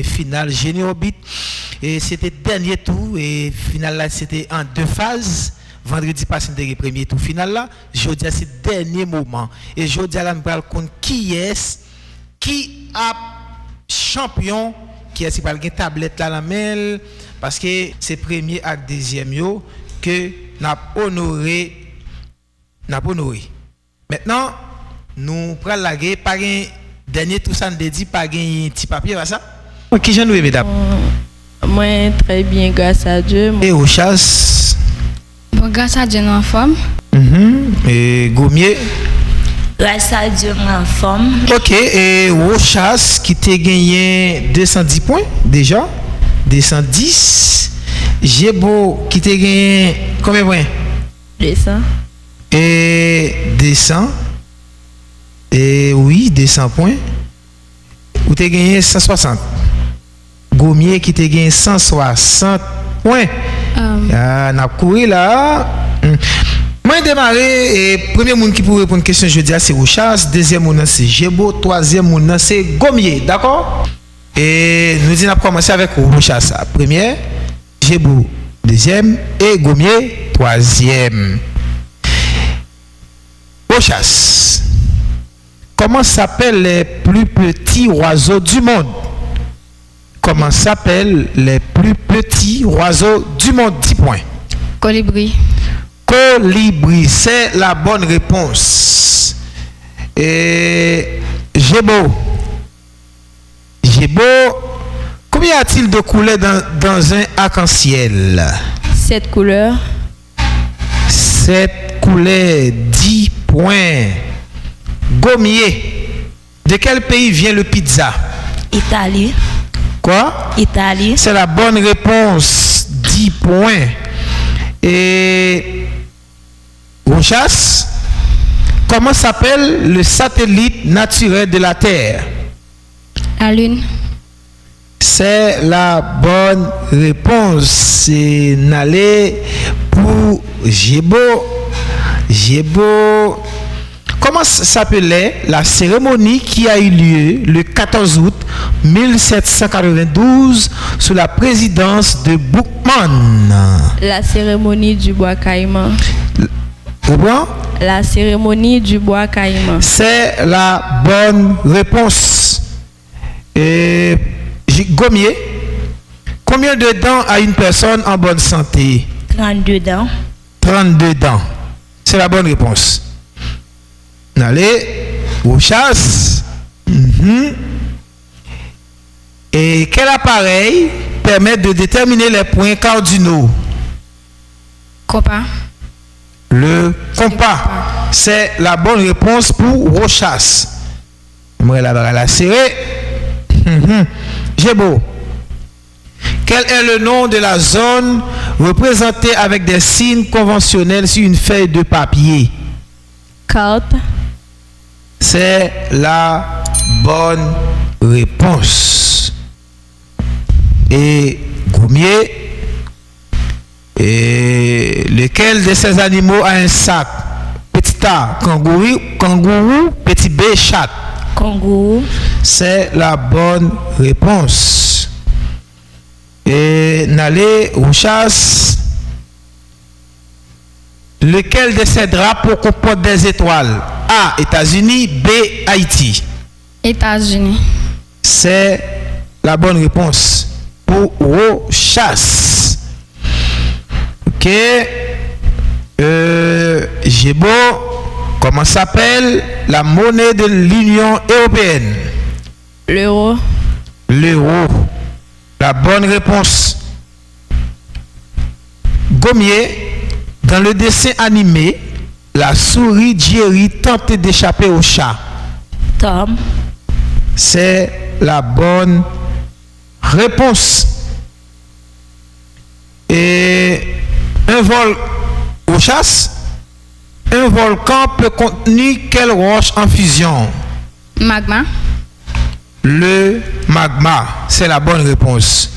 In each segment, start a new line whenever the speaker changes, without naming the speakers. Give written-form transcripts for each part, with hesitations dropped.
finale Généobit et c'était dernier tour et finale là c'était en deux phases. Vendredi passé le premier tour final là, jeudi c'est dernier moment et jeudi là me parle compte qui a champion qui est pas une tablette là la main parce que c'est premier et deuxième yo que n'a honoré. Maintenant nous prenons la guerre pas un dernier tout ça nous dit pas un petit papier là ça. Qui j'en nous mesdames.
Moi très bien grâce à Dieu.
Et au chasse.
Bon grâce à Dieu en forme.
Et Gommier.
Grâce à Dieu en forme.
OK, et Rochas qui t'a gagné 210 points déjà, 210. Jebo qui t'a gagné combien de points?
200.
Et 200. Et oui, 200 points. Ou t'as gagné 160. Gommier qui t'a gagné 160 points. On a couru là. Moi démarrer et premier monde qui pourrait répondre une question jeudi c'est Rochas, deuxième monde c'est Jebo, troisième monde c'est Gommier, d'accord? Et nous disons commencer avec Rochas. Première, Jebo, deuxième et Gommier troisième. Rochas. Comment s'appellent les plus petits oiseaux du monde? Comment s'appellent les plus petits oiseaux du monde? 10 points.
Colibri.
Colibri, c'est la bonne réponse. Et Jebo, combien y a-t-il de couleurs dans un arc-en-ciel?
7 couleurs.
7 couleurs, 10 points. Gommier, de quel pays vient le pizza?
Italie.
Quoi?
Italie.
C'est la bonne réponse, 10 points. Et Rochas, comment s'appelle le satellite naturel de la Terre?
La Lune.
C'est la bonne réponse. C'est n'aller pour Jebo. Comment s'appelait la cérémonie qui a eu lieu le 14 août 1792 sous la présidence de Boukman?
La cérémonie du bois caïman. La cérémonie du bois caïman.
C'est la bonne réponse. Et Gommier, combien de dents a une personne en bonne santé?
32 dents.
32 dents. C'est la bonne réponse. Allez, au chasse. Et quel appareil permet de déterminer les points cardinaux?
Compas.
Le compas. C'est la bonne réponse pour Rochas. Moi, la serré. Jebo. Quel est le nom de la zone représentée avec des signes conventionnels sur une feuille de papier?
Carte.
C'est la bonne réponse. Et Gommier, et lequel de ces animaux a un sac? Petit A, kangourou, petit B, chat.
Kangourou.
C'est la bonne réponse. Et Nalé ou chasse, lequel de ces drapeaux comporte des étoiles? A, États-Unis, B, Haïti.
États-Unis.
C'est la bonne réponse pour Rochas. Ok. Jebo, comment s'appelle la monnaie de l'Union européenne?
L'euro.
L'euro. La bonne réponse. Gommier, dans le dessin animé, la souris Jerry tente d'échapper au chat.
Tom.
C'est la bonne réponse. Et un vol aux chasses, un volcan peut contenir quelle roche en fusion?
Magma.
Le magma, c'est la bonne réponse.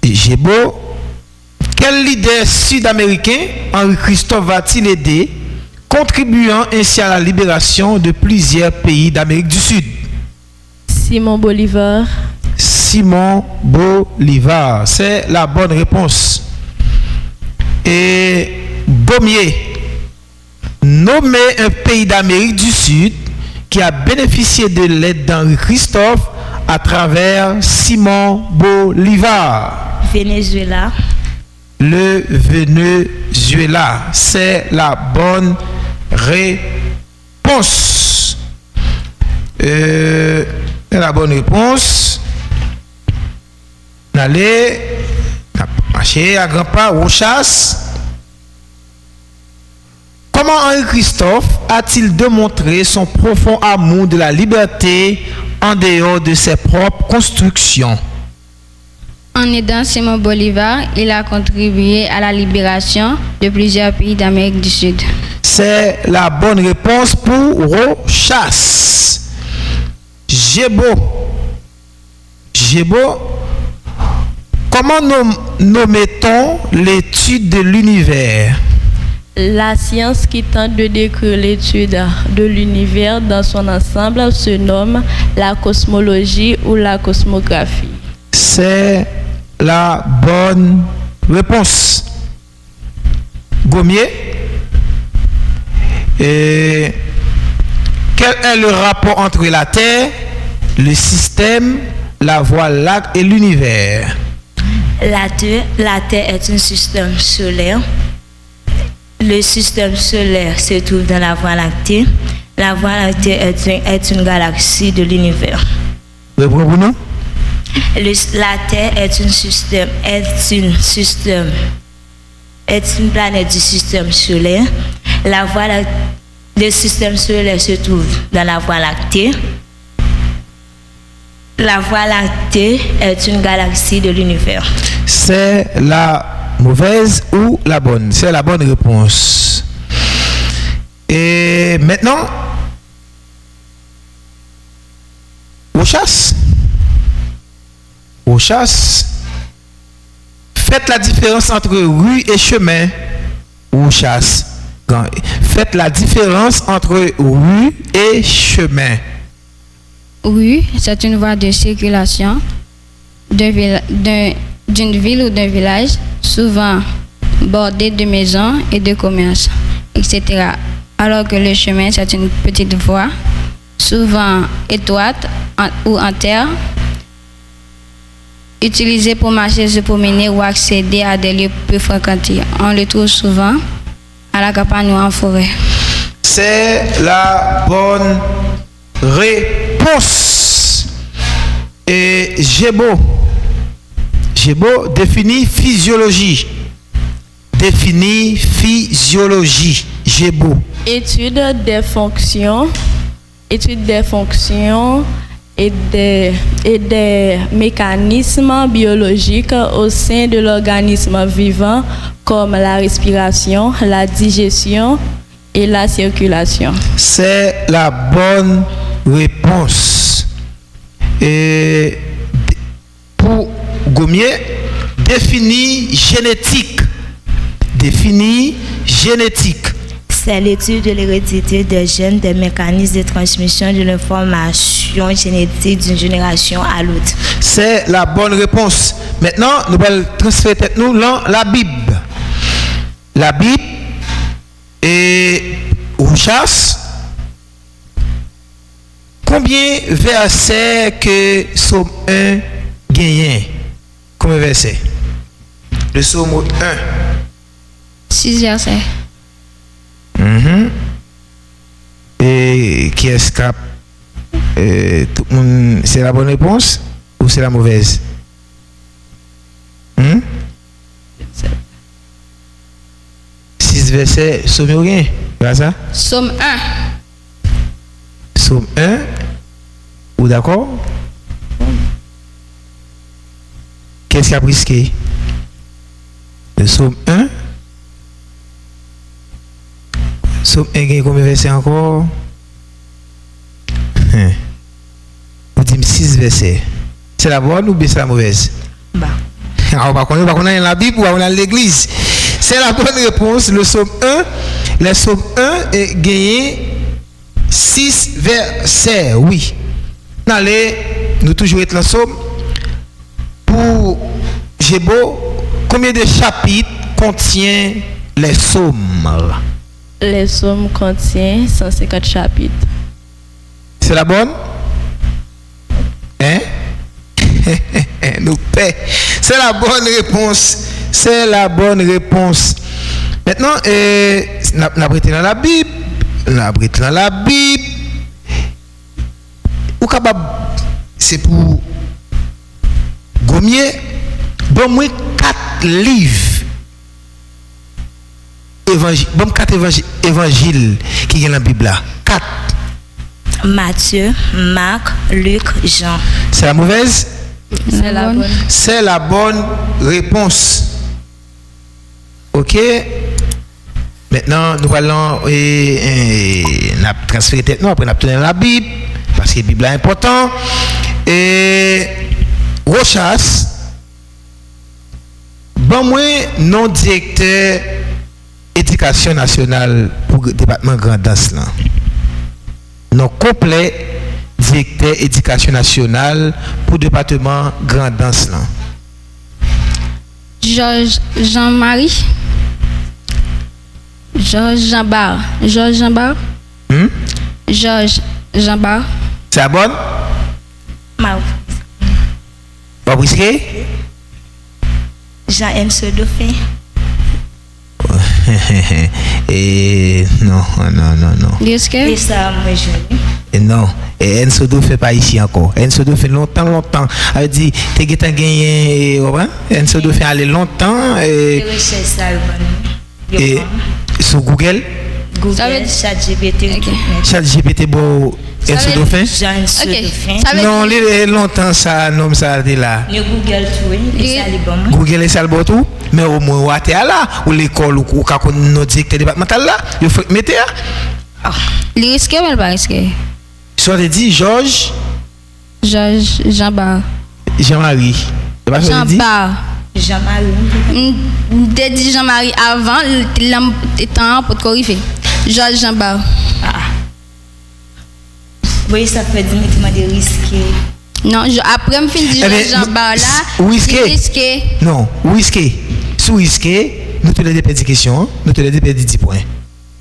Jebo, quel leader sud-américain Henri-Christophe va-t-il aider, contribuant ainsi à la libération de plusieurs pays d'Amérique du Sud?
Simon Bolivar.
Simon Bolivar. C'est la bonne réponse. Et Gommier. Nommez un pays d'Amérique du Sud qui a bénéficié de l'aide d'Henri Christophe à travers Simon Bolivar.
Venezuela.
Le Venezuela. C'est la bonne réponse. La bonne réponse. Allez, marcher à grands pas, au chasse. Comment Henri Christophe a-t-il démontré son profond amour de la liberté en dehors de ses propres constructions?
En aidant Simon Bolivar, il a contribué à la libération de plusieurs pays d'Amérique du Sud.
C'est la bonne réponse pour Rochas. Gébo. Comment nomme-t-on l'étude de l'univers?
La science qui tente de décrire l'étude de l'univers dans son ensemble se nomme la cosmologie ou la cosmographie.
C'est la bonne réponse. Gommier. Et quel est le rapport entre la Terre, le système, la Voie lactée et l'univers?
La Terre est un système solaire. Le système solaire se trouve dans la Voie lactée. La Voie lactée est une galaxie de l'univers.
Reprenons.
La Terre est une planète du système solaire. Le système solaire se trouve dans la Voie lactée. La Voie lactée est une galaxie de l'univers.
C'est la mauvaise ou la bonne? C'est la bonne réponse. Et maintenant, Rochas. Faites la différence entre rue et chemin. Rochas. Faites la différence entre rue et chemin.
Rue, c'est une voie de circulation d'une ville ou d'un village, souvent bordée de maisons et de commerces, etc. Alors que le chemin, c'est une petite voie, souvent étroite ou en terre, utilisée pour marcher, se promener ou accéder à des lieux peu fréquentés. On le trouve souvent à la campagne ou en forêt.
C'est la bonne réponse. Et Gébo définit physiologie. Gébo.
Étude des fonctions et des mécanismes biologiques au sein de l'organisme vivant comme la respiration, la digestion et la circulation.
C'est la bonne réponse. Et pour Gommier, définit génétique.
C'est l'étude de l'hérédité des gènes, des mécanismes de transmission de l'information génétique d'une génération à l'autre.
C'est la bonne réponse. Maintenant, nous allons transférer nous dans la Bible. La Bible et Rochas. Combien de versets que Psaume 1 gagne? Combien de versets? Le Psaume 1.
6 versets.
Et qui escape? Tout le monde, c'est la bonne réponse ou c'est la mauvaise? 6 versets, Psaume rien, c'est ça?
Psaume 1.
Psaume 1, ou d'accord? Qu'est-ce qui a brisqué? Le Psaume 1. Psaume 1, il y a combien de versets encore? Vous dites 6 versets. C'est la bonne ou bien c'est la mauvaise?
Bah.
On va connaître dans la Bible ou dans l'église. C'est la bonne réponse. Le Psaume 1, le Psaume 1 est gagné 6 versets. Oui. Allez. nous toujours être ensemble. Pour Gébo, combien de chapitres contient les psaumes?
Les psaumes contiennent 150 chapitres.
C'est la bonne? Hein? Nous paix. C'est la bonne réponse. C'est la bonne réponse. Maintenant, on a prêté dans la Bible. On a prêté dans la Bible. Ou capable, c'est pour Gomier. Bon, moi, 4 livres. Bon, 4 évangiles qui sont dans la Bible là. 4.
Matthieu, Marc, Luc, Jean.
C'est la mauvaise?
C'est la bonne.
C'est la bonne réponse. Ok. Maintenant, nous allons transférer tête nous, après nous tourner la Bible, parce que la Bible est important. Et Rochas, bon moi, non directeur éducation nationale pour le département Grand Danse là. Non complet directeur éducation nationale pour le département Grand Danse là.
Georges Jean-Marie. Georges Jean-Bar. Georges Jean-Bar. Georges Jean-Bar.
C'est la bonne? Pas brisqué?
Jean-Enso Dauphin.
Et non.
Est-ce que?
Et ça, moi, je.
Et non, et Enso Dauphin fait pas ici encore. Enso Dauphin longtemps. Elle dit, t'es gagné, Enso Dauphin allait longtemps. Et sur Google,
ChatGPT.
ChatGPT, bon, Enso Dauphin.
Jean-Enso Dauphin.
Non, longtemps ça, nom ça est là.
Le Google tout, et ça, les bons.
Google est ça le bon tout, mais au moins, ou à là, ou l'école, ou quand on a directeur départemental là, il faut mettre là.
Il risque ou pas risqué?
Soit dit Georges
Jean-Bar.
Jean-Marie.
Jean-Bar.
Jean-Marie.
T'as dit Jean-Marie avant, le temps pour te corriger. Georges Jean-Bar.
Oui, ça fait des risqué.
Non, après me fin dire Georges Jean-Bar là.
Risqué. Non, risqué. Sous risqué, nous te l'avons des questions, nous te l'avons des 10 points.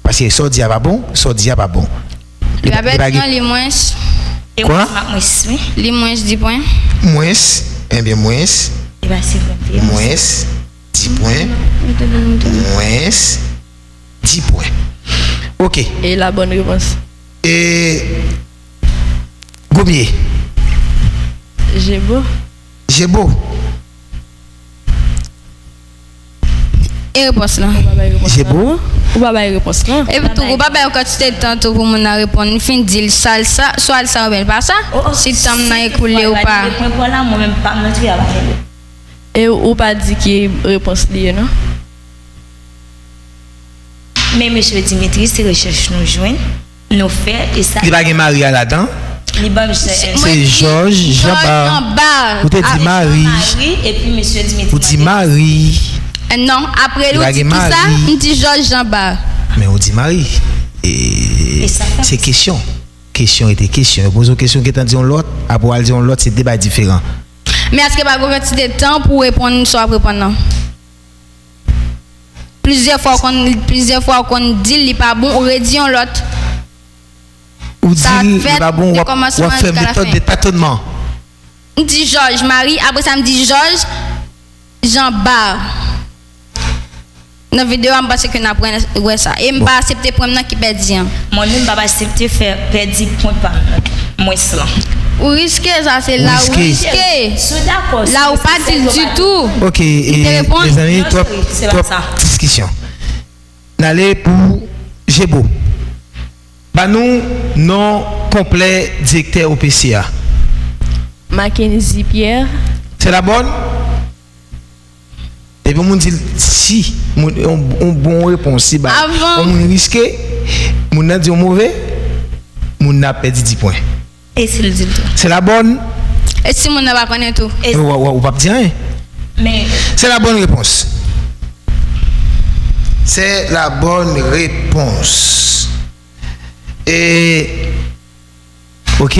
Parce que ça dit pas bon, ça dit pas bon.
Il va mettre les moins.
Quoi?
Les moins 10 points.
Moins, eh bien moins.
Il va s'y
Moins 10 points. Moins 10 points. Ok.
Et la bonne réponse?
Et Gomier.
Gébo.
Et réponse là.
Gébo.
Ou pas la réponse là?
Et puis tout, pas une quantité de temps pour me répondre. Fin dire salsa, soit ça ou bien pas ça. Si tu m'as écoulé ou pas.
Et ou pas dit qui est réponse liée, non?
Mais monsieur Dimitri, c'est recherche nous joindre, nous faire et ça.
Il va y avoir Marie là-dedans. C'est Georges Jean-Bar. Vous te dit Marie.
Et puis monsieur Dimitri.
Vous dit Marie.
Non, après l'autre dit ça, on dit Georges Jean-Bar.
Mais on dit Marie. Et c'est question. Question était question. Pose une question qui est en disant l'autre, après elle dit l'autre, c'est débat différent.
Mais est-ce qu'il y a pas quantité de temps pour répondre soit répondre non? Plusieurs fois qu'on dit il pas bon, on redit l'autre.
Ou dit il pas bon, on va faire méthode de tâtonnement.
On dit Georges Marie, après ça me dit Georges Jean-Bar. Dans la vidéo, je pense que nous apprenons ça. Et je ne vais pas accepter pour moi qui perd 10 ans.
Moi, je ne vais pas accepter faire perdre 10 points par moi.
Ou risqué, ça c'est là où risqué. Là où pas du tout.
Ok, et les amis, top discussion. N'allez pour Gébo. Bah nous, non complet directeur au PCA.
Mackenzie Pierre.
C'est la bonne? Et puis on dit si on bon réponse si bah on risqué, on a dit mauvais, on a perdu 10 points.
Et c'est le dit tout.
C'est la bonne?
Et si on n'a pas connaît tout?
Ou pas dire rien.
Mais
c'est la bonne réponse. C'est la bonne réponse. Et ok,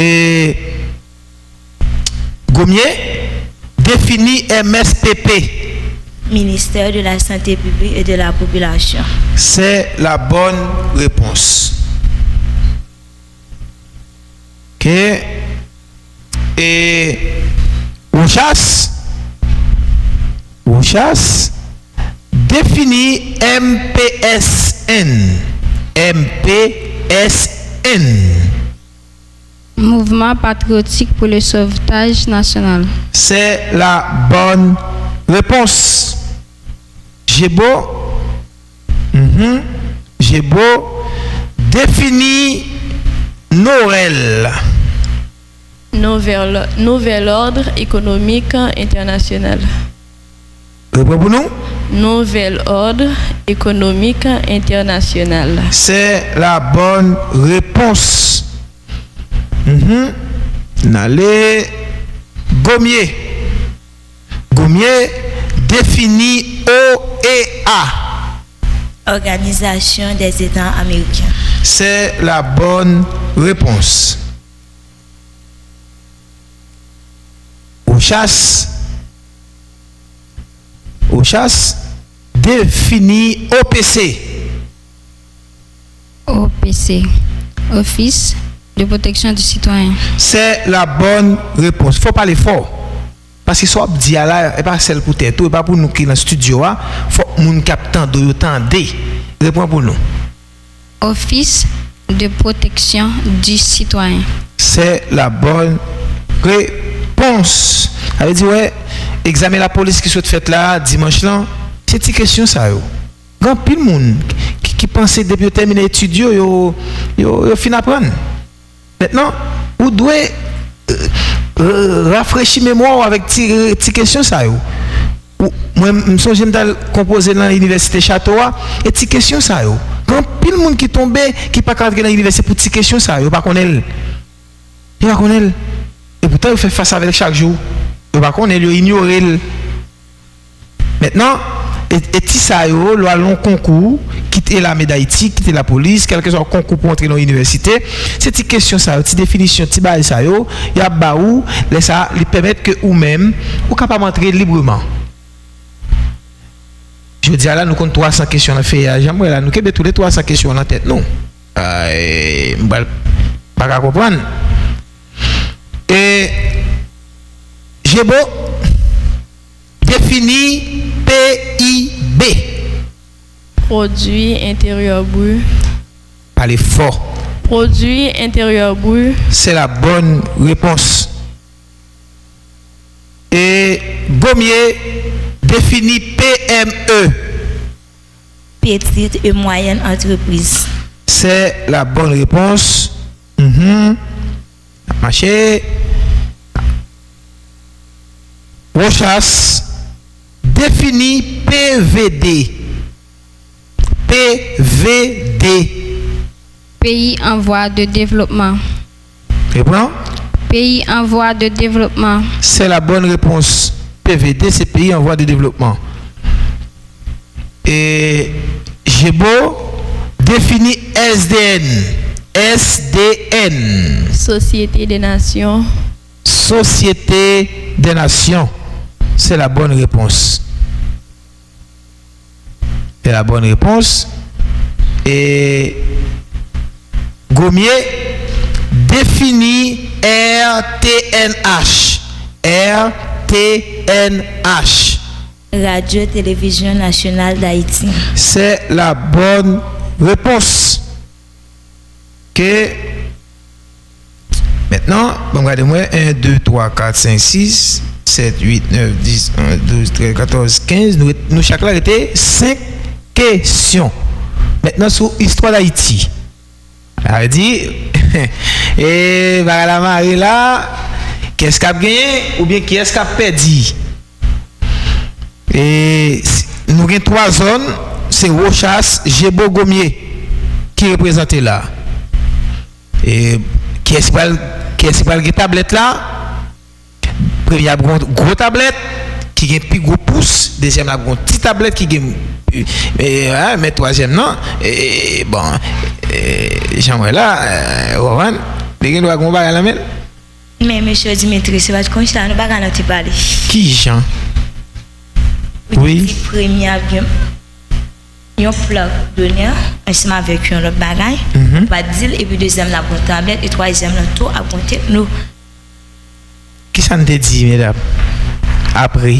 Et Gommier définit MSPP.
Ministère de la Santé publique et de la population.
C'est la bonne réponse. Ok. Et Ouchas définit MPSN.
Mouvement patriotique pour le sauvetage national.
C'est la bonne réponse. Gébo définit Noël.
Nouvel ordre économique international.
Répondez pour nous.
Nouvel ordre économique international.
C'est la bonne réponse. Allez, Gommier définit OEA.
Organisation des États américains.
C'est la bonne réponse. Ouchas définit OPC.
OPC, Office de protection du citoyen.
C'est la bonne réponse. Il faut parler fort. Parce que soit dit là, et pas celle pour tête, et pas pour nous qui dans le studio, il faut que nous captons de temps. Réponds pour nous.
Office de protection du citoyen.
C'est la bonne réponse. Elle dit, ouais, examen la police qui soit faite là, dimanche là, c'est une question ça. Grand pile monde qui pensait depuis terminer l'étude, yo fin apprendre. Maintenant, vous devez rafraîchir mémoire avec ces questions ça. Moi, je me souviens de composer dans l'université Château et ces questions ça. Grand pile monde qui tombait, qui pas cadré dans l'université pour ces questions ça. Yo pas connaît. Et pourtant, il fait face avec chaque jour. Yo pas connaît, yo ignorer. Maintenant, et si ça yo, le long concours, quitter la médaille, quitter la police, quelque soit concours pour entrer dans l'université, c'est une question ça, une définition, une bail ça yo, y a baou, les ça lui permettre que ou même ou capable entrer librement. Je dis là nous compte 300 questions dans fait, j'aimerais là nous que tous les 300 questions en tête non. Pas comprendre. Et Gébo définit PIB.
Produit intérieur brut.
Parlez fort.
Produit intérieur brut.
C'est la bonne réponse. Et Gommier définit PME.
Petite et moyenne entreprise.
C'est la bonne réponse. Marché. Rochas définit PVD.
Pays en voie de développement.
Réponds.
Pays en voie de développement.
C'est la bonne réponse. PVD, c'est pays en voie de développement. Et Gébo définit SDN.
Société des Nations.
Société des Nations. C'est la bonne réponse. C'est la bonne réponse. Et Gommier définit RTNH.
Radio-Télévision Nationale d'Haïti.
C'est la bonne réponse. Que maintenant, bon, regardez-moi 1, 2, 3, 4, 5, 6, 7, 8, 9, 10, 11, 12, 13, 14, 15. Nous chacun était 5 questions. Maintenant, sur l'histoire d'Haïti. Elle dit, et la Marie là, qu'est-ce qu'a gagné ou bien qui est-ce qu'a perdu? Et nous avons 3 zones, c'est Rochas, Gébo, Gommier qui représentent là. Et qui est-ce qui a une tablette là? Premier, gros tablette qui a un plus gros pouce. Deuxième, une petite tablette qui a mais troisième, non. Et bon, j'aimerais là, T'es gagné droit qu'on va à la main?
Mais monsieur Dimitri, c'est pas comme ça, nous pas nous te parler.
Qui Jean? Oui.
Le premier avion, un plat donné, ensemble avec un autre bagage, pas dire, et puis deuxième la bonne tablette, et troisième la tout à compter nous.
Qui ça te dit, mesdames? Après?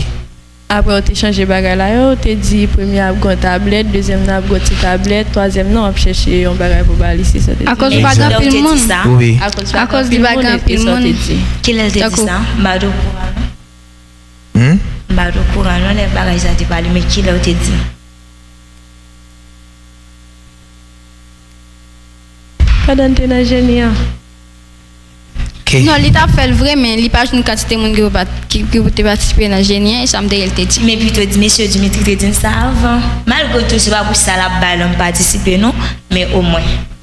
Après, on t'a changé bagage là, on t'a dit premier a une tablette, deuxième a une tablette, troisième non, on a cherché un bagage pour balayer, c'est ça.
À cause du bagage
Donc,
pile
tu
monde.
dis ça.
Oui.
À cause du bagage pile monde.
Qui l'a dit ça? Mado Courant.
Hmm?
Mado Courant, non, les bagages ça te parle, mais qui l'a dit?
Pendant que tu es ingénieur.
Ok.
Non, l'État fait le vrai, mais il n'y a pas une quantité de monde qui peut participer dans le génie, et ça me dit, il te dit.
Mais puis tu dis, monsieur Dimitri, tu dis ça avant. Malgré tout, c'est pas pour ça la balle, on participer, non? Mais au moins,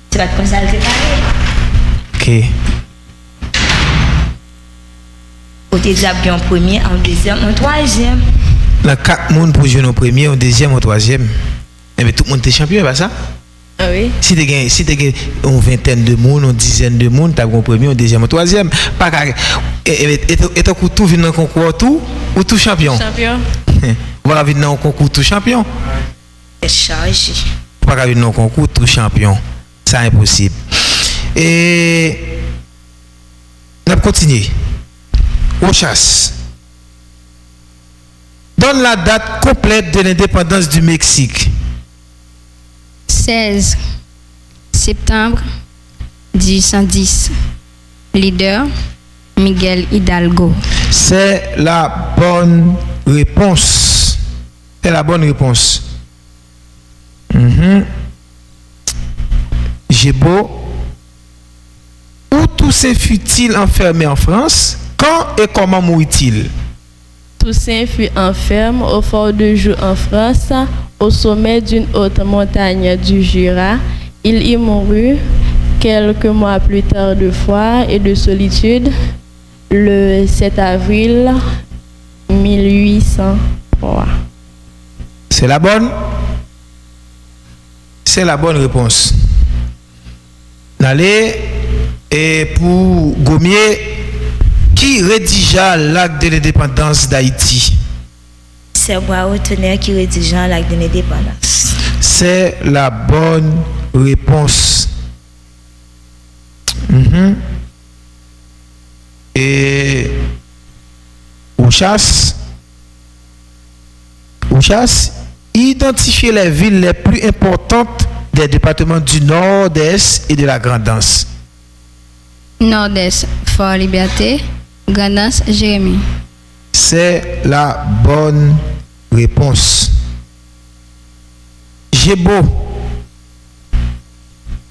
c'est pas comme ça le préparer.
Ok.
On te dit en premier, en deuxième, en troisième.
Dans 4 personnes pour jouer au premier, au deuxième, au troisième. Eh bien, tout le monde est champion, pas ça?
Ah oui.
Si tu as une vingtaine de monde, une dizaine de monde, tu as un premier, un deuxième, un troisième. Pas qu'à. Et tu as tout venu dans le concours tout ou tout champion?
Champion.
On va venir dans le concours tout champion.
C'est chargé.
Pas qu'à venir dans le concours tout champion. C'est impossible. Et. On va continuer. Aux chasses. Donne la date complète de l'indépendance du Mexique.
16 septembre 1810. Leader Miguel Hidalgo.
C'est la bonne réponse. C'est la bonne réponse. Gébo. Où Toussaint fut-il enfermé en France? Quand et comment mourut-il?
Toussaint fut enfermé au fort de Joux en France, au sommet d'une haute montagne du Jura. Il y mourut quelques mois plus tard de froid et de solitude, le 7 avril 1803.
C'est la bonne? C'est la bonne réponse. Allez, et pour Gommier, qui rédigea l'acte de l'indépendance d'Haïti?
C'est Boireau Tonnerre qui rédige l'acte de l'indépendance.
C'est la bonne réponse. Et Ouchas, identifier les villes les plus importantes des départements du Nord-Est et de la Grand'Anse.
Nord-Est, Fort Liberté, Grand'Anse, Jérémie.
C'est la bonne réponse. Gébo.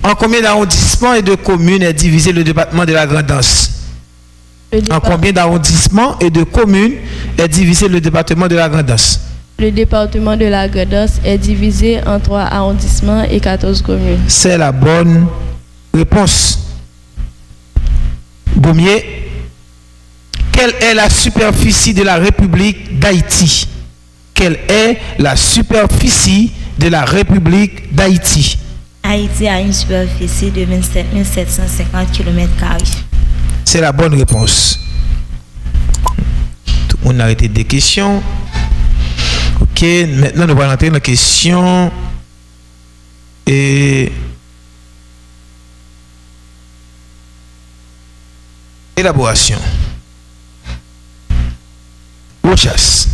En combien d'arrondissements et de communes est divisé le département de la Grand'Anse? En combien d'arrondissements et de communes est divisé le département de la Grand'Anse?
Le département de la Grand'Anse est divisé en 3 arrondissements et 14 communes.
C'est la bonne réponse. Gommier, quelle est la superficie de la République d'Haïti? Quelle est la superficie de la République d'Haïti?
Haïti a une superficie de 27 750 km².
C'est la bonne réponse. Tout le monde a arrêté des questions. Ok, maintenant nous allons entrer dans la question. Et élaboration. Recherche.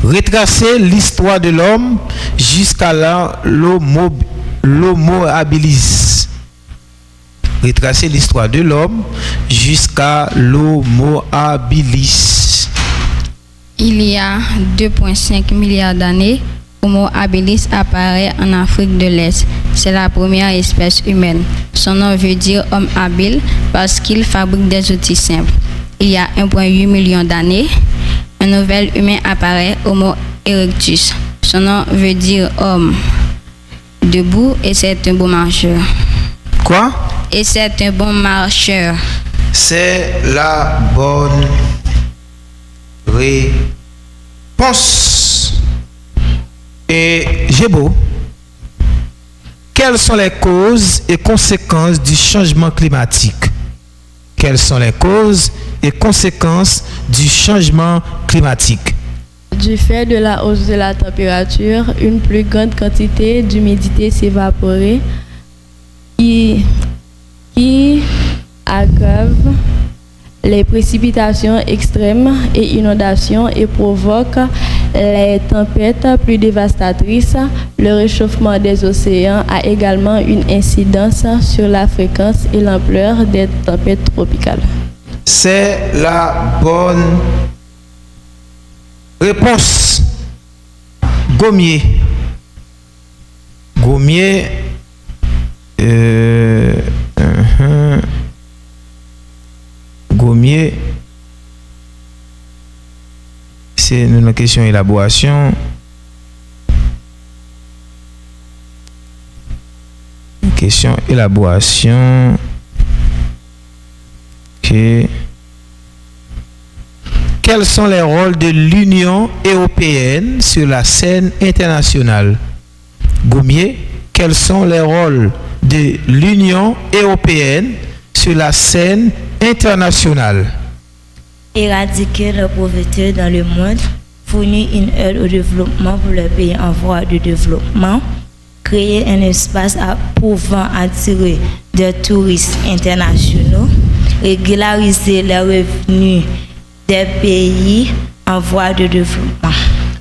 Retracer l'histoire de l'homme jusqu'à l'homo habilis. Retracer l'histoire de l'homme jusqu'à l'homo habilis.
Il y a 2,5 milliards d'années, Homo habilis apparaît en Afrique de l'Est. C'est la première espèce humaine. Son nom veut dire homme habile parce qu'il fabrique des outils simples. Il y a 1,8 million d'années, un nouvel humain apparaît, Homo erectus. Son nom veut dire homme debout et c'est un bon marcheur.
Quoi?
Et c'est un bon marcheur.
C'est la bonne réponse. Et Gébo, Quelles sont les causes et conséquences du changement climatique? Quelles sont les causes et conséquences du changement climatique?
Du fait de la hausse de la température, une plus grande quantité d'humidité s'évaporer qui aggrave les précipitations extrêmes et inondations et provoque les tempêtes plus dévastatrices. Le réchauffement des océans a également une incidence sur la fréquence et l'ampleur des tempêtes tropicales.
C'est la bonne réponse. Gommier. Gommier. Gommier. C'est une question élaboration. Question élaboration. Ok. Quels sont les rôles de l'Union européenne sur la scène internationale? Gommier, quels sont les rôles de l'Union européenne sur la scène internationale?
Éradiquer la pauvreté dans le monde, fournir une aide au développement pour les pays en voie de développement, créer un espace pouvant attirer des touristes internationaux, régulariser les revenus des pays en voie de développement.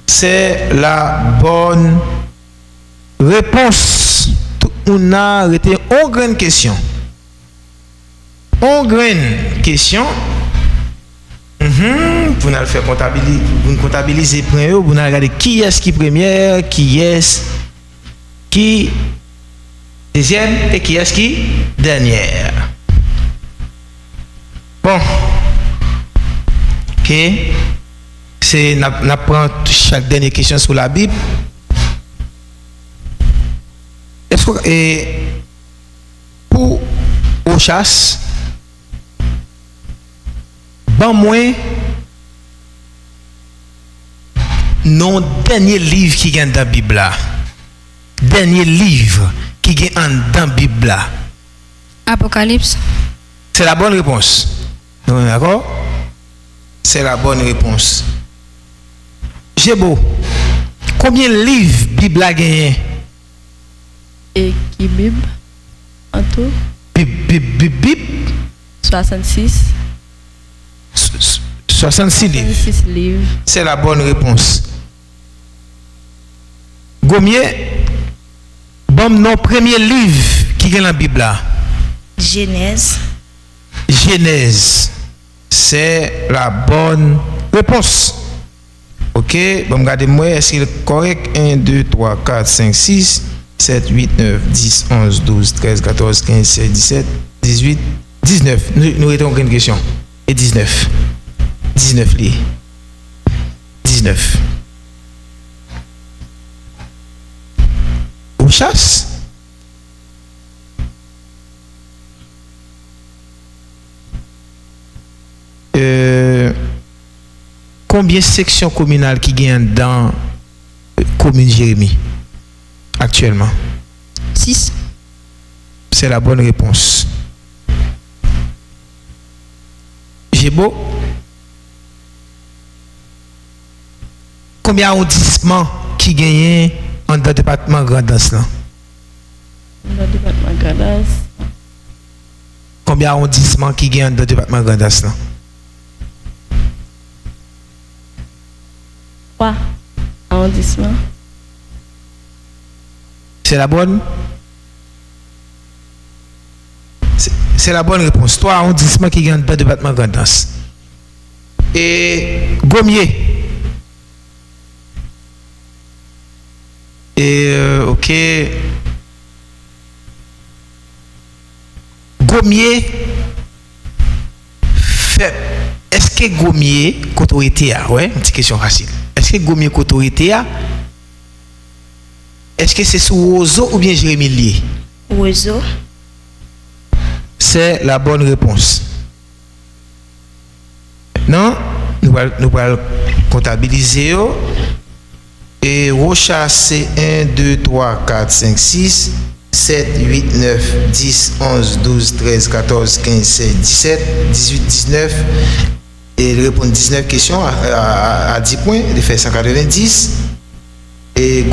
C'est la bonne réponse. On a arrêté une grande question. Une grande question. Vous allez faire comptabiliser, vous comptabilisez premier, vous allez regarder qui est-ce qui première, qui est-ce qui deuxième et qui est-ce qui dernière. Bon. Ok. C'est n'apprend chaque dernière question sur la Bible. Est-ce que pour aux chasses ban moins non dernier livre qui gagne dans la Bible là. Dernier livre qui gagne dans la Bible là.
Apocalypse.
C'est la bonne réponse. D'accord? C'est la bonne réponse. J'ai beau. Combien de livres Bible a gagné?
Et qui Bible en tout?
Bible
66.
66 livres.
66 livres.
C'est la bonne réponse. Gommier, bon non premier livre qui est dans la Bible là.
Genèse.
Genèse. C'est la bonne réponse. Ok, bon regardez-moi, est-ce qu'il est correct? 1, 2, 3, 4, 5, 6, 7, 8, 9, 10, 11, 12, 13, 14, 15, 16, 17, 18, 19. Nous avons une question. Et 19. 19 li. 19. Ou chasse? Combien de sections communales qui gagnent dans la commune Jérémie actuellement?
6.
C'est la bonne réponse. J'ai beau. Combien d'arrondissements qui gagnent dans le département Grand'Anse là?
Dans le département Grand'Anse.
Combien d'arrondissements qui gagnent dans le département Grand'Anse là?
3 arrondissements.
C'est la bonne? C'est la bonne réponse. 3 arrondissements qui gagnent dans le département Grand'Anse. Et Gommier. Et ok. Gommier fait. Est-ce que Gommier autorité a? Ouais, une petite question facile. Est-ce que Gommier autorité a? Est-ce que c'est sous Ozo ou bien Jérémie lié?
Ozo.
C'est la bonne réponse. Non, nous allons comptabiliser. Et Rocha, c'est 1, 2, 3, 4, 5, 6, 7, 8, 9, 10, 11, 12, 13, 14, 15, 16, 17, 18, 19. Et il répond 19 questions à 10 points. Il fait 190. Et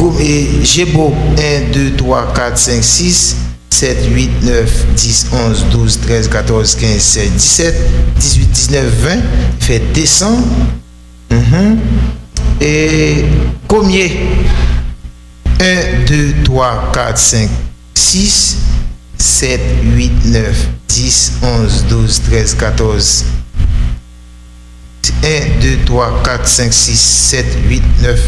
j'ai beau 1, 2, 3, 4, 5, 6, 7, 8, 9, 10, 11, 12, 13, 14, 15, 16, 17, 18, 19, 20. Il fait descend. Et combien 1, 2, 3, 4, 5, 6, 7, 8, 9, 10, 11, 12, 13, 14. 1, 2, 3, 4, 5, 6, 7, 8, 9,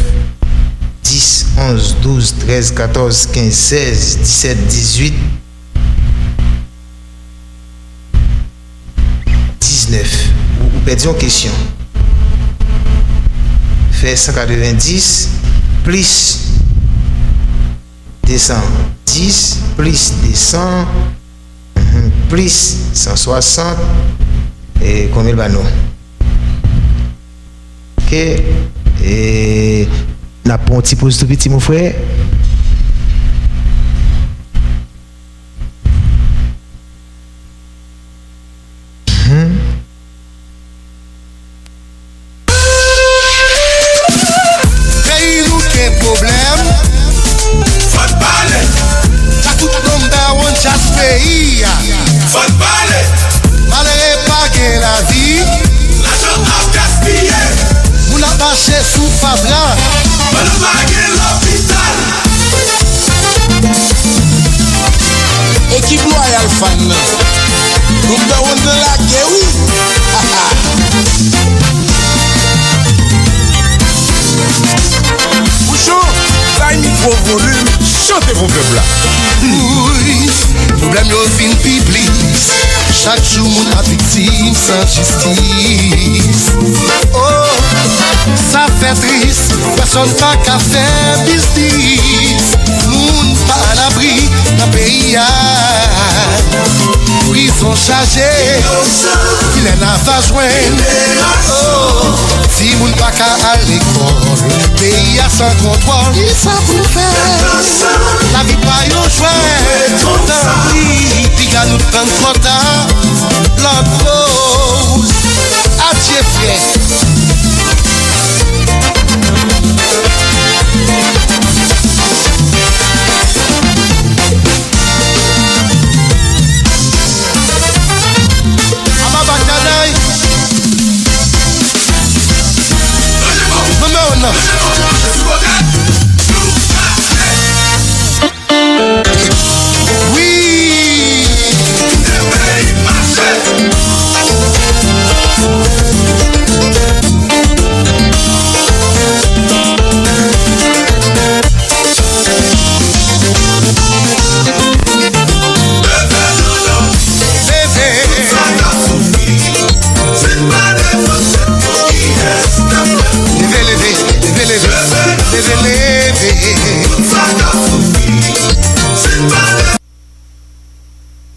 10, 11, 12, 13, 14, 15, 16, 17, 18, 19. Vous perdez une question. Fait 190 plus descend 10 plus descend plus 160 et combien le banon? Ok. Et la ponti pose tout petit mon frère.
Équipe loyale fan. Number one de la guerre. Bouchon, là il micro volume. Chantez vos peuples là. Oui, problème yo fin public. Chaque jour mon victime sans justice. Oh, ça fait triste. Personne pas qu'à faire business. Moun pas à l'abri dans pays. Prison chargée, il en a pas joint. Oh, si moun pas qu'à à l'école, pays à sans contrôle, il s'en pour faire. La vie pas yon joint. Tant pis, piga nous prendre trop tard. L'autre cause, adieu frère.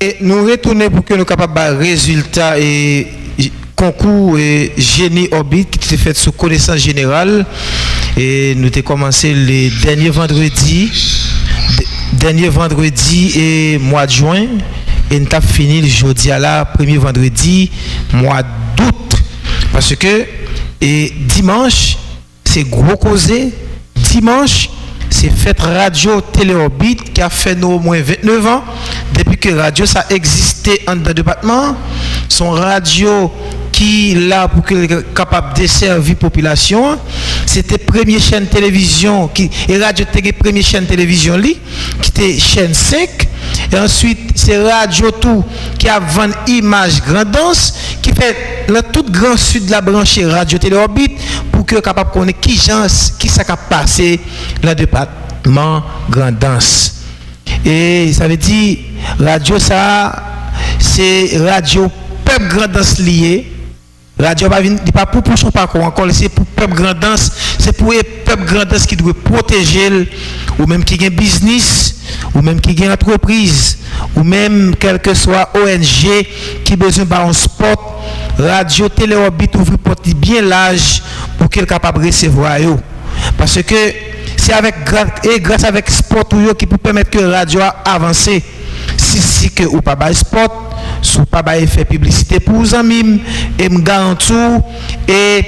Et nous retournons pour que nous soyons capables de résultats et concours et génie orbite qui s'est fait sous connaissance générale. Et nous avons commencé le dernier vendredi et mois de juin. Et nous avons fini le jeudi à la premier vendredi mois d'août. Parce que dimanche, c'est gros causé. Dimanche, c'est fête radio téléorbite qui a fait nous au moins 29 ans. Depuis que radio ça existait en le département, son radio qui là pour qu'il soit capable de desservir la population, c'était première chaîne télévision et radio était première chaîne télévision qui était chaîne 5. Et ensuite, c'est Radio Tout qui a vendu image grandance qui fait dans tout grand sud de la branche Radio Téléorbite pour que capable connaître qui ça a passé dans le département grandance. Et ça veut dire radio ça c'est radio peuple grandance lié. Radio pas pour son parcours encore, c'est pour peuple grandance, c'est pour peuple grandance qui doit protéger ou même qui gagne business ou même qui gagne entreprise ou même quel que soit ONG qui besoin d'un sport. Radio Téléorbite ouvre porte bien large pour qu'elle capable recevoir yo parce que c'est grâce avec sport qui peut permettre que la radio avance. Si que ou pas bail sport, sous pas bail faire publicité pour les amis et me garantis et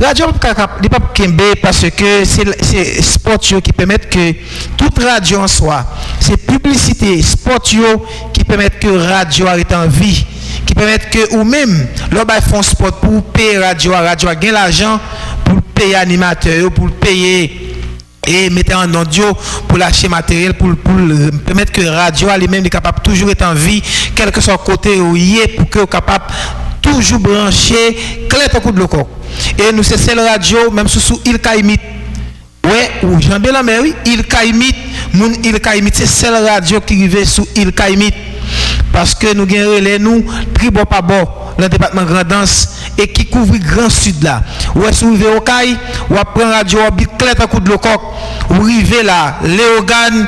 radio n'est pas kembe parce que c'est sport qui permettent que toute radio en soi, c'est publicité sport qui permettent que radio arrête en vie, qui permettent que ou même l'on va faire sport pour payer radio gagne l'argent pour payer animateur, pour payer et mettre en audio pour lâcher matériel pour permettre que radio elle-même est capable toujours être en vie quel que soit côté où il est pour que capable toujours brancher clair coup de loco et nous c'est celle radio même sous île Caïmite ouais ou Jean Belamer oui île Caïmite moun île Caïmite c'est celle radio qui arrive sous île Caïmite parce que nous gagnons les nous très bon pas bon le département Grand'Anse et qui couvre grand sud là ou est arrivé au Caille ou prend radio orbite clair coup de lococ ou arrivé là Léogane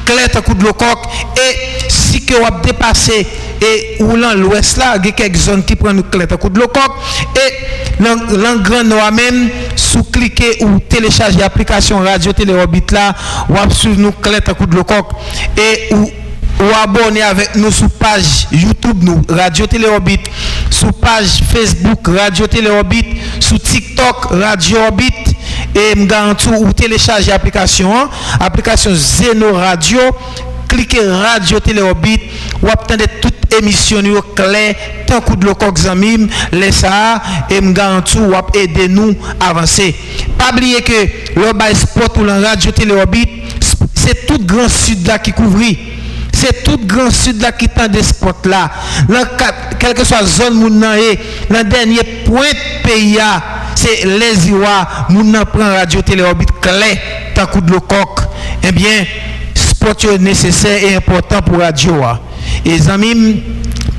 clair coup de lococ et si que ou dépasser et ou dans l'ouest là il y a quelques zones qui prennent clair coup de lococ et dans grand nord même sous cliquer ou télécharger l'application radio télé orbite là ou suivre nous clair coup de lococ et ou abonner avec nous sur page YouTube nous Radio Télé Orbite, sur page Facebook Radio Télé Orbite, sur TikTok Radio Orbite et me garantis ou télécharger l'application Zeno Radio, cliquez Radio Télé Orbite ou attendez toute émission claire tant coup de lococ zamim les ça et me garantis ou aider nous avancer. Pas oublier que le bail sport ou la Radio Télé Orbite c'est tout grand sud là qui couvre. C'est tout grand sud là qui tend des spots là. Quelle que soit zone moun nan e, le dernier point pays c'est les Iwa, moun nan prend radio télé orbite clair tant coup de lococ. Eh bien, spot est nécessaire et important pour radio. Et les amis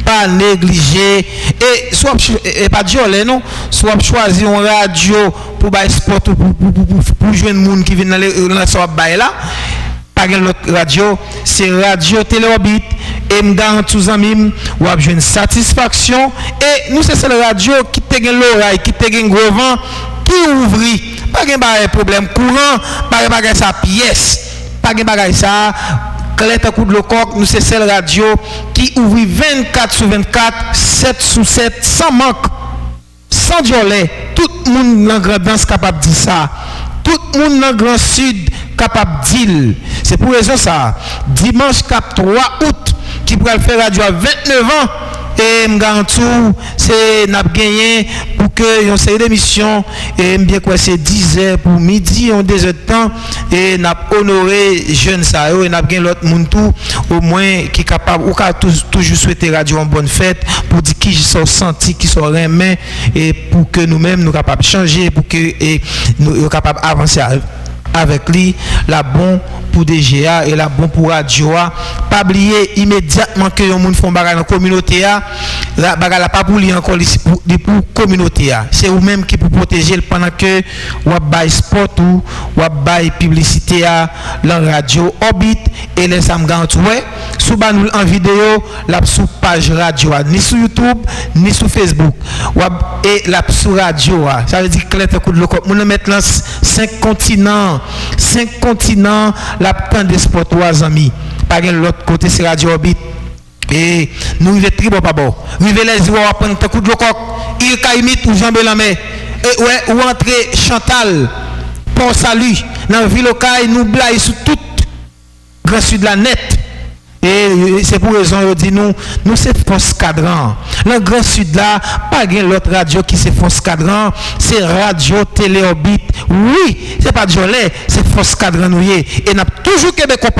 pas négliger et soit pas dire non, soit choisir une radio pour bail sport pour joindre moun qui vient dans la soit bail là. L'autre radio, c'est Radio Télé Orbite et me garantis aux amis ou a une satisfaction et nous c'est celle radio qui te gagne l'oreille, qui te gagne gros vent, qui ouvrit, pas de problème courant, pas de ça pièce, pas de ça clair coup de lococ, nous c'est celle radio qui ouvre 24 sur 24, 7 sur 7 sans manque, sans violet, tout le monde dans grand danse capable de dire ça. Tout le monde dans le Grand Sud capable de dire. C'est pour raison ça. Dimanche 3 août, qui pourrait faire radio à 29 ans, et me garantis, c'est n'a gagné pour que une série d'émissions, et bien quoi, c'est 10 heures pour midi, on 2 heures de temps, et n'a honoré jeune ça, et n'a gagné l'autre monde tout, au moins qui est capable, ou qui toujours souhaité radio en bonne fête, pour dire qui sont sentis, qui sont remis, et pour que nous-mêmes nous capables de changer, pour que nous sommes capables d'avancer avec lui, la bon pour DGA et la bon pour radio. Pas oublier immédiatement que les gens font bagarre dans la communauté, la bagarre pas pour lui encore pour communauté. C'est vous-même qui pour protéger pendant que vous avez sport ou vous avez publicité à la radio Orbite et les samgants ouais sous nous en vidéo la sous page radio ni sur YouTube ni sur Facebook et la sur radio ça veut dire que les coup de loco on mettre là 5 continents la temps de sport 3 amis par l'autre côté c'est radio Orbite et nous vivons très bon pas bon vivez les yeux à prendre un coup de loco il Caïmite ou Jean Belamer et ouais ou entrer Chantal pour salut dans ville locale nous blaye sur tout grand sud la net et c'est pour raison je dis nous c'est force cadran le grand sud là pas gain l'autre radio qui c'est force cadran c'est Radio Télé Orbite oui c'est pas Jolet c'est force cadran nous et n'a toujours Québécois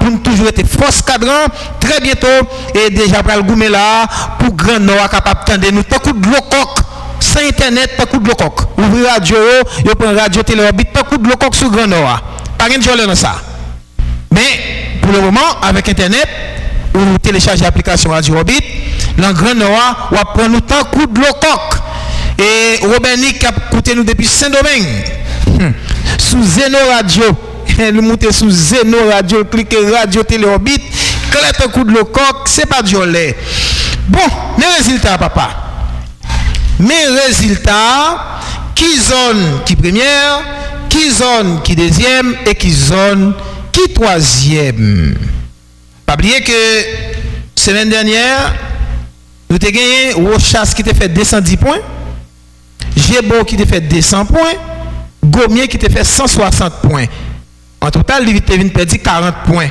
pour nous toujours être force cadran très bientôt et déjà pour le goumer là pour grand nord capable tendre nous tant coup de lococ sans internet tant coup de lococ ouvrir radio yo prend Radio Télé Orbite tant coup de lococ sur grand nord pas gain Jolet dans ça mais pour le moment avec internet ou télécharger l'application Radio Orbite dans grand nord ou prendre nous tant coup de lococ et Robert Nick a écouté nous depuis Saint-Domingue sous Zeno Radio nous monter sous Zeno Radio cliquez Radio Télé Orbite clair un coup de lococ c'est pas Jolet bon mes résultats papa mes résultats qui zone qui première qui qui zone qui deuxième et qui zone qui troisième. Pas oublier que semaine dernière, nous avons gagné Rochas qui t'a fait 210 points, Gébo qui t'a fait 200 points, Gomier qui t'a fait 160 points. En total, il a perdu 40 points.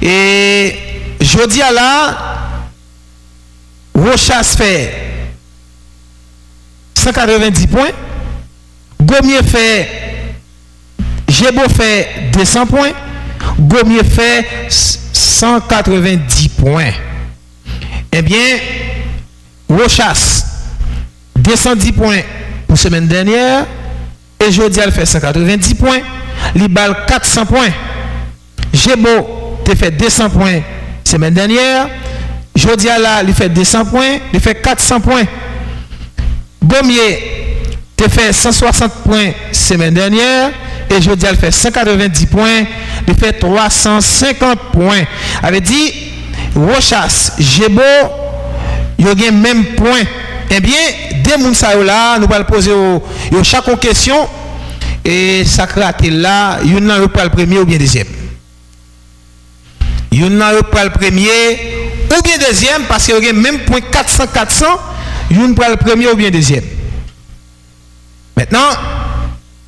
Et jeudi à là, Rochas fait 190 points, Gomier fait, Gébo fait 200 points, Gomier fait 190 points. Eh bien, Rochas, 210 points pour la semaine dernière, et jeudi elle fait 190 points, Libal 400 points. Gébo, tu fait 200 points la semaine dernière, jeudi là, il fait 200 points, il fait 400 points. Gomier, tu fait 160 points la semaine dernière, et jeudi elle fait 190 points, il fait 350 points. Avait dit, Rochas, Gébo, il y a même point. Eh bien, des moun sa yo là, nous allons poser chaque question et ça crate là, il y en a pas le premier ou bien deuxième. Il y en a pas le premier ou bien deuxième parce qu'il y a même point 400, il y en a pas le premier ou bien deuxième. Maintenant,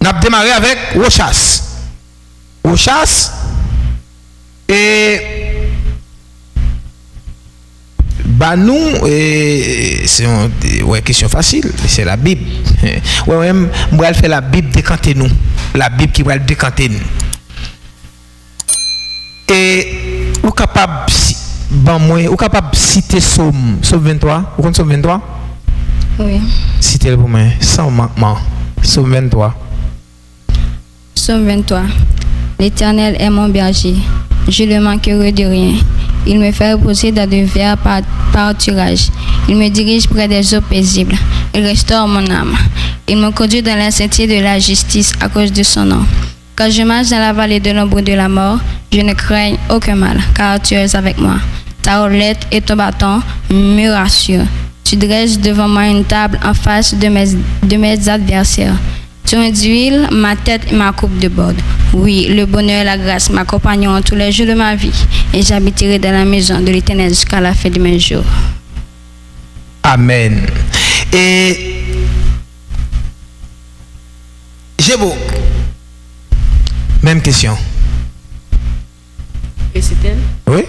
on a démarré avec Rochas. Rochas et bah nous, c'est une question facile, c'est la Bible. Ouais, on va faire la Bible décanter nous. La Bible qui va décanter nous. Et ou capable de citer Somme 23, vous connaissez Somme 23?
Oui.
Citez-le pour moi, sans manquement. Somme 23.
Somme 23. L'Éternel est mon berger, je ne manquerai de rien. Il me fait reposer dans de verts pâturages. Il me dirige près des eaux paisibles. Il restaure mon âme. Il me conduit dans la sentier de la justice à cause de son nom. Quand je marche dans la vallée de l'ombre de la mort, je ne crains aucun mal, car tu es avec moi. Ta houlette et ton bâton me rassurent. Tu dresses devant moi une table en face de mes adversaires. Tu induis ma tête et ma coupe de bord. Oui, le bonheur et la grâce m'accompagneront tous les jours de ma vie, et j'habiterai dans la maison de l'Éternel jusqu'à la fin de mes jours.
Amen. Et Gébo, même question.
Et c'est elle.
Oui?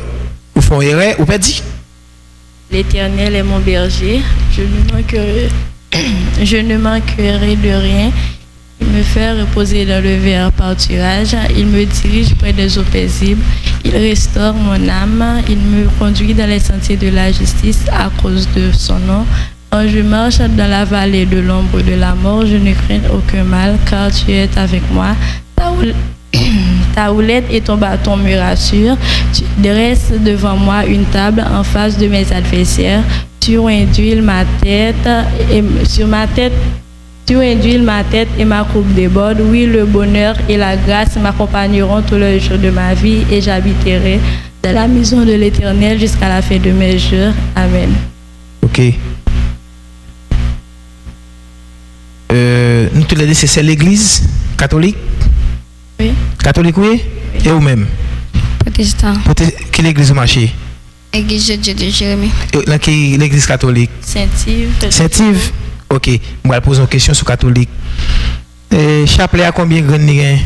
Ou font erreur ou pas dit?
L'Éternel est mon berger, je ne manquerai de rien. Il me fait reposer dans le vert pâturage, il me dirige près des eaux paisibles, il restaure mon âme, il me conduit dans les sentiers de la justice à cause de son nom. Quand je marche dans la vallée de l'ombre de la mort, je ne crains aucun mal, car tu es avec moi. Ta houlette et ton bâton me rassurent. Tu dresses devant moi une table en face de mes adversaires. Tu induis ma tête et sur ma tête. Tu induis ma tête et ma coupe déborde. Oui, le bonheur et la grâce m'accompagneront tous les jours de ma vie et j'habiterai dans la maison de l'Éternel jusqu'à la fin de mes jours. Amen.
Ok. Nous te l'avons dit, c'est l'église catholique?
Oui.
Catholique, oui? Et vous-même?
Protestant.
Quelle église vous marchez?
Église de Dieu de Jérémie.
L'église catholique?
Saint-Yves.
Saint-Yves? Ok, je vais poser une question sur catholique. Chapelet à combien de grains?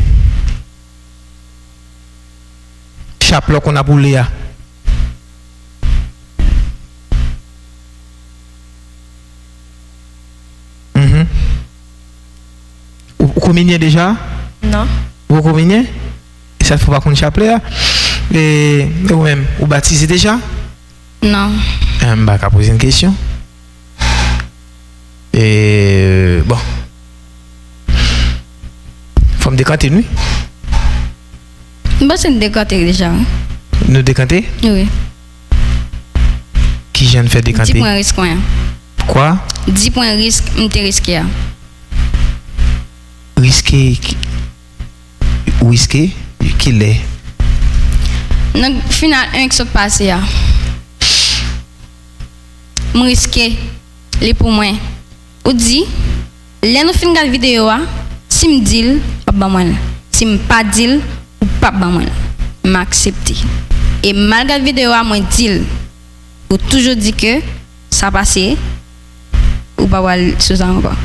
Chapelet qu'on a pour Léa. Vous communiez déjà?
Non.
Vous communiez? Et ça ne faut pas qu'on chapelet. Et vous-même, vous baptisez déjà?
Non.
Je vais poser une question. Et bon. Faut me décanter, nous?
Bon, c'est une décanter déjà.
Nous décanter?
Oui.
Qui vient de faire décanter?
10 points risque.
Quoi?
10 points risque, m'te risqué.
Risqué? Risqué? Qui l'est?
Donc, final 1 qui s'est passé. Je risqué. Les pour moi. Ou dit, les nous fin la vidéo, si me dit, pas moi. Si me pas dit, ou pas moi. M'accepter. Et malgré la vidéo, moi dit, ou toujours dit que ça passé, ou pas voir ce ça encore.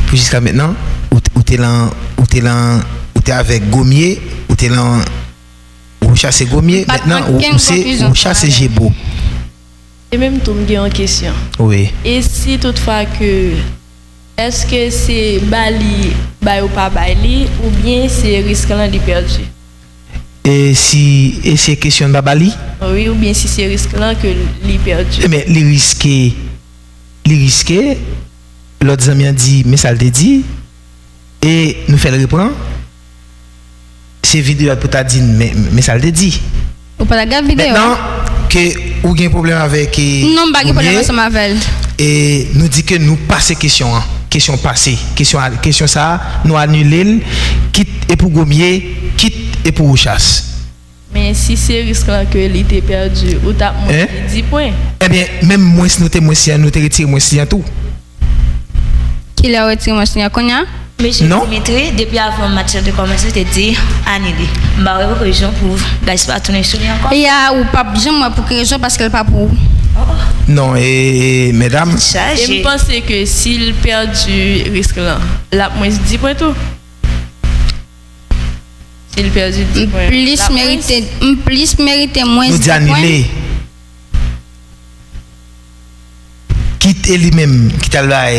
Puis jusqu'à maintenant, ou t'es avec Gommier, ou t'es là, ou chasser Gommier, maintenant, ou chasser Gébo.
Et même tout me en question.
Oui.
Et si toutefois que est-ce que c'est Bali, ou pas Bali, ou bien c'est risque là de perdu?
Et c'est question de Bali?
Oui, ou bien si c'est risque là que les perdu.
Mais les risqués, l'autre ami a dit, mais ça le dit, et nous fait le reprendre. C'est vidéo pour t'a dit, mais ça le dit.
Ou pas la vidéo?
Maintenant, que ou un problème avec
non, pas de problème avec Mavel.
Et nous dit que nous passons question passée, question ça, nous annuler quitte et pour Gommier, quitte et pour chasse.
Mais si c'est risque là que il était perdu, ou t'as monté 10 points.
Eh bien, même moi si nous te retiré moi si tout.
Qui l'a retiré moi si Konya?
Monsieur Dimitri, depuis avant le match de commencer, tu dit annulé. Bah, ouais, pour raison pour gars pas tourner sur lui encore.
Il y a ou pas j'aime moi pour quelle raison parce qu'elle pas pour.
Non, et mesdames,
et je pense que s'il perd du risque là, la moins 10 points tout. S'il perd du 10 points.
Plus mérité moins 10
points. Nous annulé. Quitte lui-même qui t'a là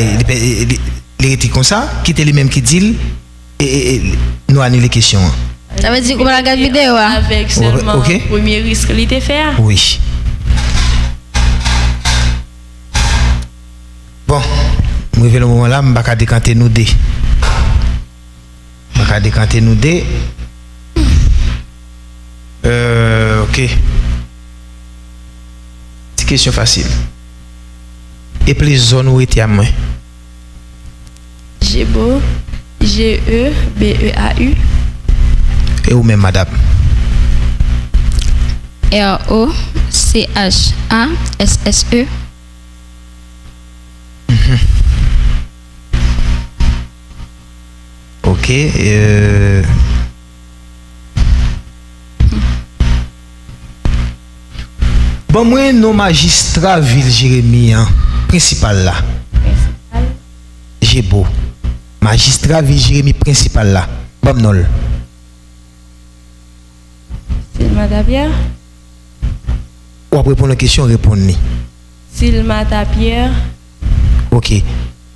les comme ça, quitte lui-même qui dit et nous annuler les questions.
Ça veut dire qu'on va regarder vidéo
avec seulement le premier risque qu'il était fait.
Oui. Bon, je vais le moment là, je vais décanter nous deux. Ok. C'est question facile. Et puis les zones où étaient à moi.
Gébo, G-E-B-E-A-U.
Et où même, madame?
R-O-C-H-A-S-S-E.
Ok. Bon, moi, nos magistrats ville Jérémie, principal là. Gébo. Magistrat ville Jérémie principal là. Bon, non.
Silma Tapierre.
Ou après répondre à la question, répondre.
Silma Tapierre.
Ok.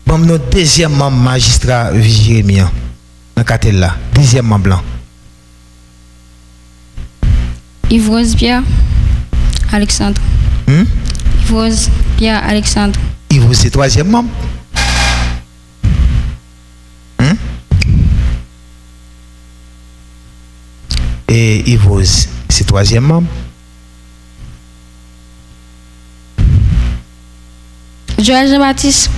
Bon, notre deuxième membre magistrat ville Jérémie, dans le cartel là. Deuxième membre blanc.
Yves Pierre Alexandre. Yves Pierre Alexandre.
Yves, c'est troisième membre. Et Yves, c'est troisième membre.
Joël Jean-Baptiste.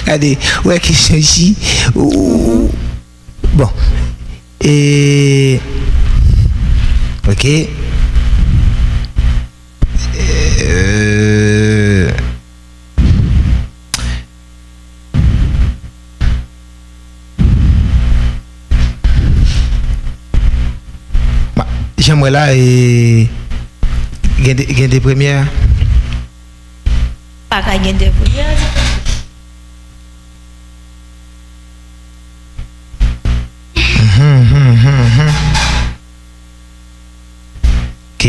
Regardez, ouais, question ici. Bon. Et. Ok. J'aimerais là et gagner des premières.
Pas gagner des premières.
Ok.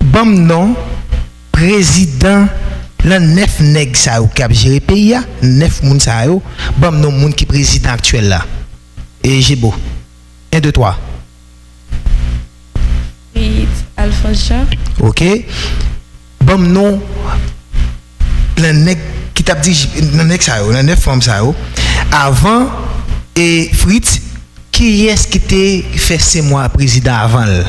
Bon non, président la 9 nèg ça ou cap gérer pays 9 moun ça yo, bon non moun qui président actuel là. Et j'ai beau. 1 2 3.
Oui, Alphonse Jean.
OK. Bon non la nèg qui t'a dit la nèg ça yo, la 9 femmes ça yo. Avant et Fritz qui est-ce qui était fait 6 mois président avant là?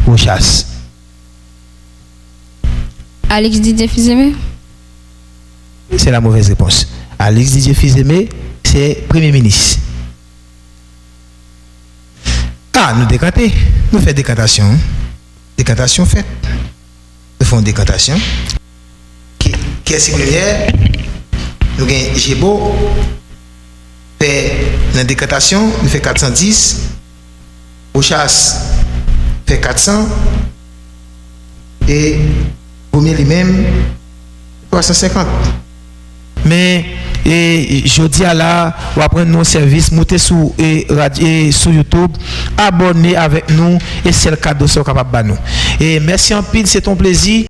Au chasse.
Alex Didier Fils-Aimé.
C'est la mauvaise réponse. Alex Didier Fils-Aimé, c'est Premier ministre. Ah, nous décanter. Nous faisons décantation. Décantation faite. Nous faisons décantation. Qui est singulière? Nous avons Gébo. Fait la décantation, nous fait 410. Au chasse, fait 400. Et Gommier lui-même, 350. Mais je dis à la, ou après nos services, montez sur YouTube, abonnez avec nous et c'est le cadeau que nous capable de nous. Et merci en pile, c'est ton plaisir.